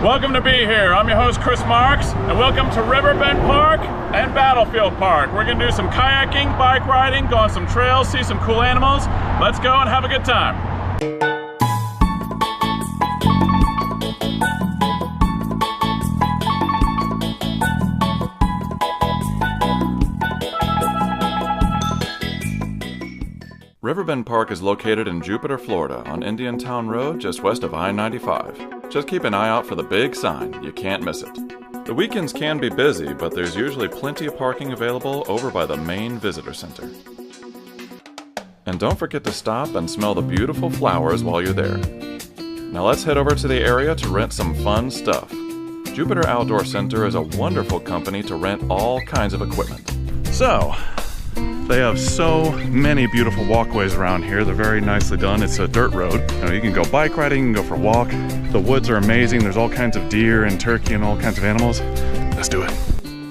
Welcome to be here. I'm your host, Chris Marks, and welcome to Riverbend Park and Battlefield Park. We're gonna do some kayaking, bike riding, go on some trails, see some cool animals. Let's go and have a good time. Riverbend Park is located in Jupiter, Florida, on Indiantown Road, just west of I-95. Just keep an eye out for the big sign. You can't miss it. The weekends can be busy, but there's usually plenty of parking available over by the main visitor center. And don't forget to stop and smell the beautiful flowers while you're there. Now let's head over to the area to rent some fun stuff. Jupiter Outdoor Center is a wonderful company to rent all kinds of equipment. So, they have so many beautiful walkways around here. They're very nicely done. It's a dirt road. You can go bike riding, you can go for a walk. The woods are amazing. There's all kinds of deer and turkey and all kinds of animals. Let's do it.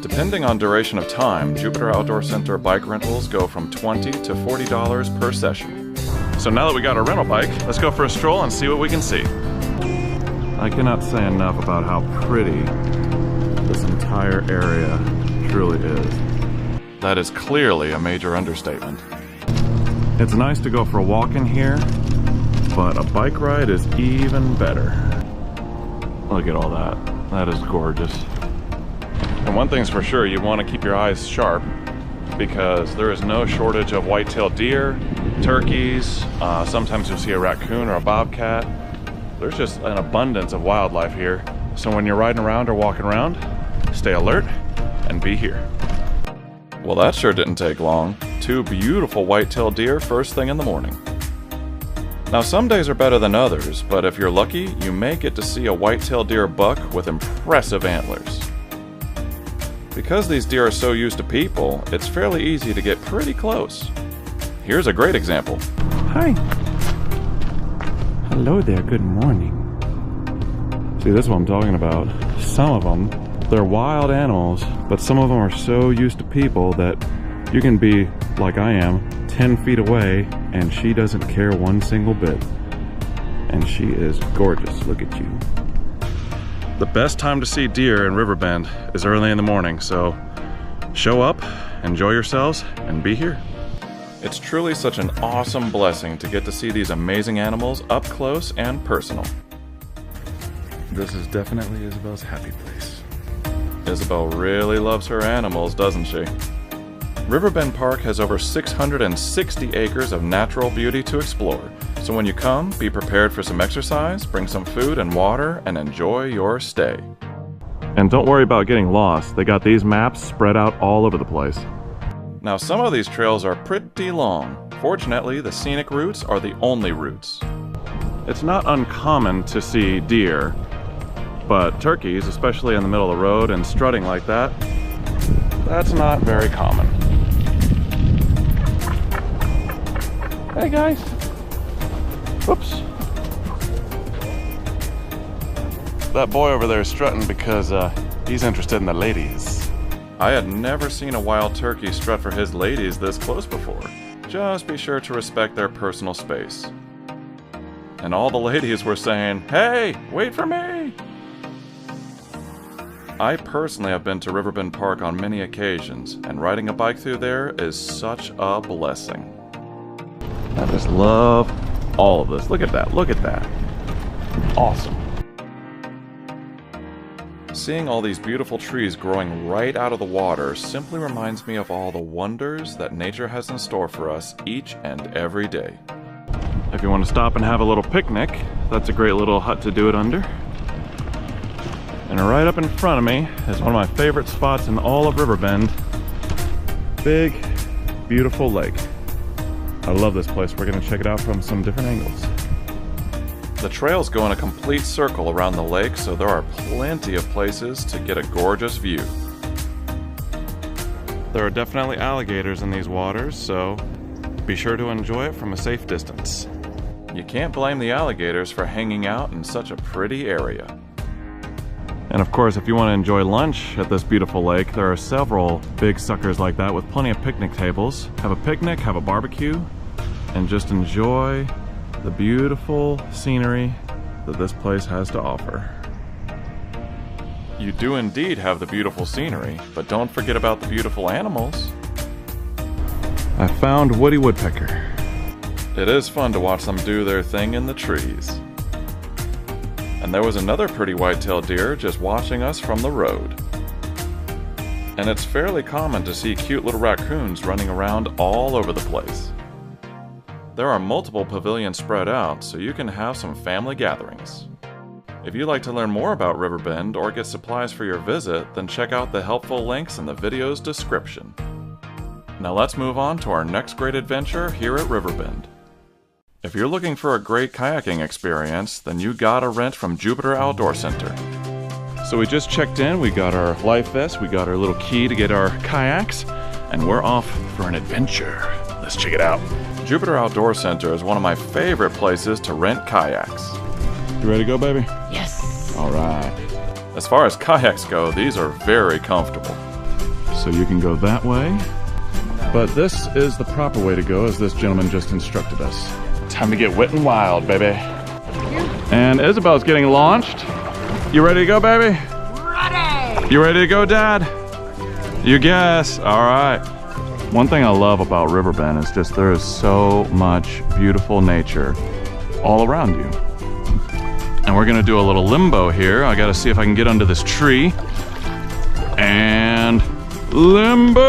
Depending on duration of time, Jupiter Outdoor Center bike rentals go from $20 to $40 per session. So now that we got our rental bike, let's go for a stroll and see what we can see. I cannot say enough about how pretty this entire area truly is. That is clearly a major understatement. It's nice to go for a walk in here, but a bike ride is even better. Look at all that. That is gorgeous. And one thing's for sure, you want to keep your eyes sharp because there is no shortage of white-tailed deer, turkeys, sometimes you'll see a raccoon or a bobcat. There's just an abundance of wildlife here. So when you're riding around or walking around, stay alert and be here. Well, that sure didn't take long. 2 beautiful white-tailed deer first thing in the morning. Now, some days are better than others, but if you're lucky, you may get to see a white-tailed deer buck with impressive antlers. Because these deer are so used to people, it's fairly easy to get pretty close. Here's a great example. Hi. Hello there, good morning. See, this is what I'm talking about. Some of them, they're wild animals, but some of them are so used to people that you can be, like I am, 10 feet away, and she doesn't care one single bit. And she is gorgeous, look at you. The best time to see deer in Riverbend is early in the morning, so show up, enjoy yourselves, and be here. It's truly such an awesome blessing to get to see these amazing animals up close and personal. This is definitely Isabel's happy place. Isabel really loves her animals, doesn't she? Riverbend Park has over 660 acres of natural beauty to explore. So when you come, be prepared for some exercise, bring some food and water, and enjoy your stay. And don't worry about getting lost. They got these maps spread out all over the place. Now, some of these trails are pretty long. Fortunately, the scenic routes are the only routes. It's not uncommon to see deer, but turkeys, especially in the middle of the road and strutting like that, that's not very common. Hey guys. Whoops. That boy over there is strutting because he's interested in the ladies. I had never seen a wild turkey strut for his ladies this close before. Just be sure to respect their personal space. And all the ladies were saying, "Hey, wait for me!" I personally have been to Riverbend Park on many occasions, and riding a bike through there is such a blessing. I just love all of this. Look at that, look at that. Awesome. Seeing all these beautiful trees growing right out of the water simply reminds me of all the wonders that nature has in store for us each and every day. If you want to stop and have a little picnic, that's a great little hut to do it under. And right up in front of me is one of my favorite spots in all of Riverbend. Big, beautiful lake. I love this place. We're gonna check it out from some different angles. The trails go in a complete circle around the lake, so there are plenty of places to get a gorgeous view. There are definitely alligators in these waters, so be sure to enjoy it from a safe distance. You can't blame the alligators for hanging out in such a pretty area. And of course, if you want to enjoy lunch at this beautiful lake, there are several big suckers like that with plenty of picnic tables. Have a picnic, have a barbecue, and just enjoy the beautiful scenery that this place has to offer. You do indeed have the beautiful scenery, but don't forget about the beautiful animals. I found Woody Woodpecker. It is fun to watch them do their thing in the trees. And there was another pretty white-tailed deer just watching us from the road. And it's fairly common to see cute little raccoons running around all over the place. There are multiple pavilions spread out, so you can have some family gatherings. If you'd like to learn more about Riverbend or get supplies for your visit, then check out the helpful links in the video's description. Now let's move on to our next great adventure here at Riverbend. If you're looking for a great kayaking experience, then you gotta rent from Jupiter Outdoor Center. So we just checked in, we got our life vest, we got our little key to get our kayaks, and we're off for an adventure. Let's check it out. Jupiter Outdoor Center is one of my favorite places to rent kayaks. You ready to go, baby? Yes. All right. As far as kayaks go, these are very comfortable. So you can go that way, but this is the proper way to go, as this gentleman just instructed us. Time to get wet and wild, baby. And Isabel's getting launched. You ready to go, baby? Ready! You ready to go, Dad? You guess. All right. One thing I love about Riverbend is just there is so much beautiful nature all around you. And we're gonna do a little limbo here. I gotta see if I can get under this tree. And limbo!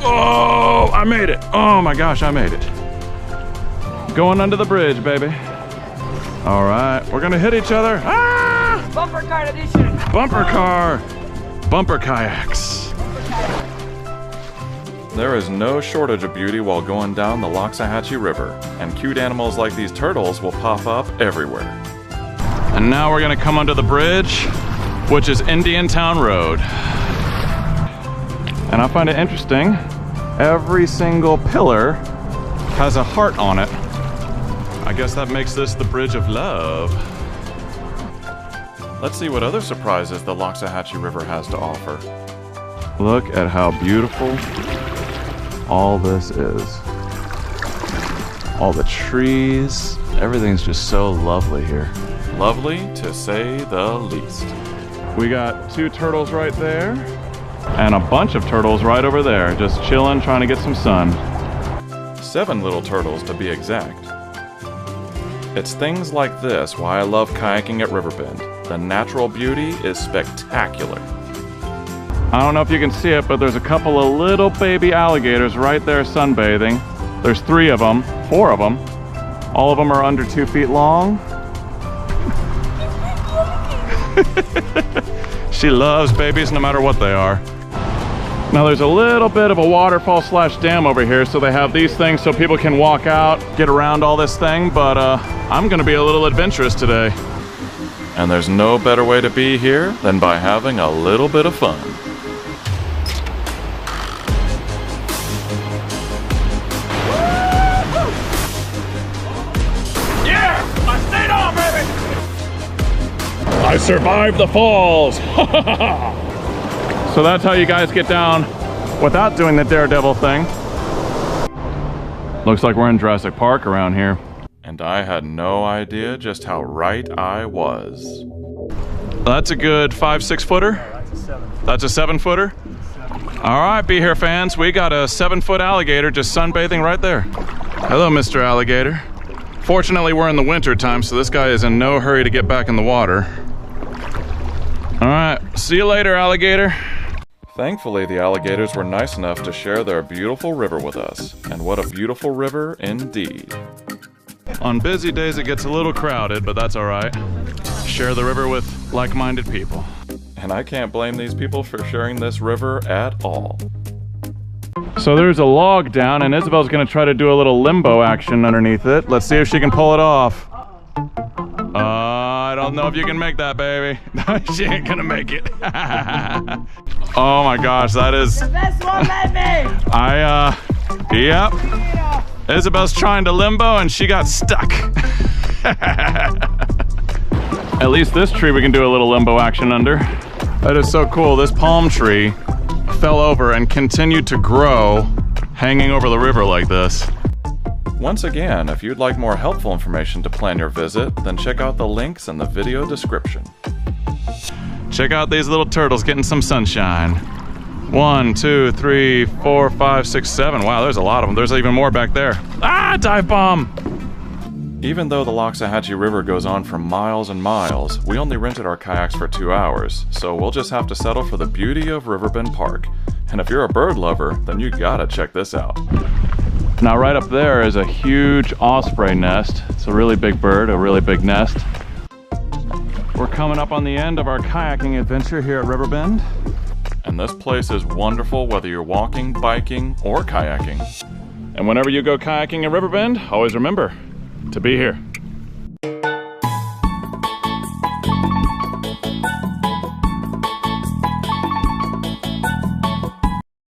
Oh, I made it. Oh my gosh, I made it. Going under the bridge, baby. All right, we're gonna hit each other. Ah! Bumper car edition. Bumper car. Bumper kayaks. There is no shortage of beauty while going down the Loxahatchee River, and cute animals like these turtles will pop up everywhere. And now we're gonna come under the bridge, which is Indian Town Road. And I find it interesting, every single pillar has a heart on it. I guess that makes this the Bridge of Love. Let's see what other surprises the Loxahatchee River has to offer. Look at how beautiful all this is. All the trees, everything's just so lovely here. Lovely to say the least. We got two turtles right there, and a bunch of turtles right over there, just chilling, trying to get some sun. 7 little turtles to be exact. It's things like this why I love kayaking at Riverbend. The natural beauty is spectacular. I don't know if you can see it, but there's a couple of little baby alligators right there sunbathing. There's 3 of them, 4 of them. All of them are under 2 feet long. She loves babies no matter what they are. Now there's a little bit of a waterfall / dam over here, so they have these things so people can walk out, get around all this thing, but I'm gonna be a little adventurous today. And there's no better way to be here than by having a little bit of fun. Yeah! I stayed on, baby! I survived the falls! So that's how you guys get down without doing the daredevil thing. Looks like we're in Jurassic Park around here. And I had no idea just how right I was. That's a good 5-6 footer? That's a 7. That's a 7 footer? All right, Be Here fans, we got a 7-foot alligator just sunbathing right there. Hello, Mr. Alligator. Fortunately, we're in the winter time, so this guy is in no hurry to get back in the water. All right, see you later, alligator. Thankfully, the alligators were nice enough to share their beautiful river with us. And what a beautiful river indeed. On busy days, it gets a little crowded, but that's all right. Share the river with like-minded people. And I can't blame these people for sharing this river at all. So there's a log down, and Isabel's gonna try to do a little limbo action underneath it. Let's see if she can pull it off. I don't know if you can make that, baby. She ain't gonna make it. Oh my gosh, that is... The best one, baby! Yep. Isabel's trying to limbo and she got stuck. At least this tree we can do a little limbo action under. That is so cool. This palm tree fell over and continued to grow, hanging over the river like this. Once again, if you'd like more helpful information to plan your visit, then check out the links in the video description. Check out these little turtles getting some sunshine. 1, 2, 3, 4, 5, 6, 7. Wow, there's a lot of them. There's even more back there. Ah, dive bomb! Even though the Loxahatchee River goes on for miles and miles, we only rented our kayaks for 2 hours, so we'll just have to settle for the beauty of Riverbend Park. And if you're a bird lover, then you gotta check this out. Now right up there is a huge osprey nest. It's a really big bird, a really big nest. We're coming up on the end of our kayaking adventure here at Riverbend. And this place is wonderful whether you're walking, biking, or kayaking. And whenever you go kayaking in Riverbend, always remember to be here.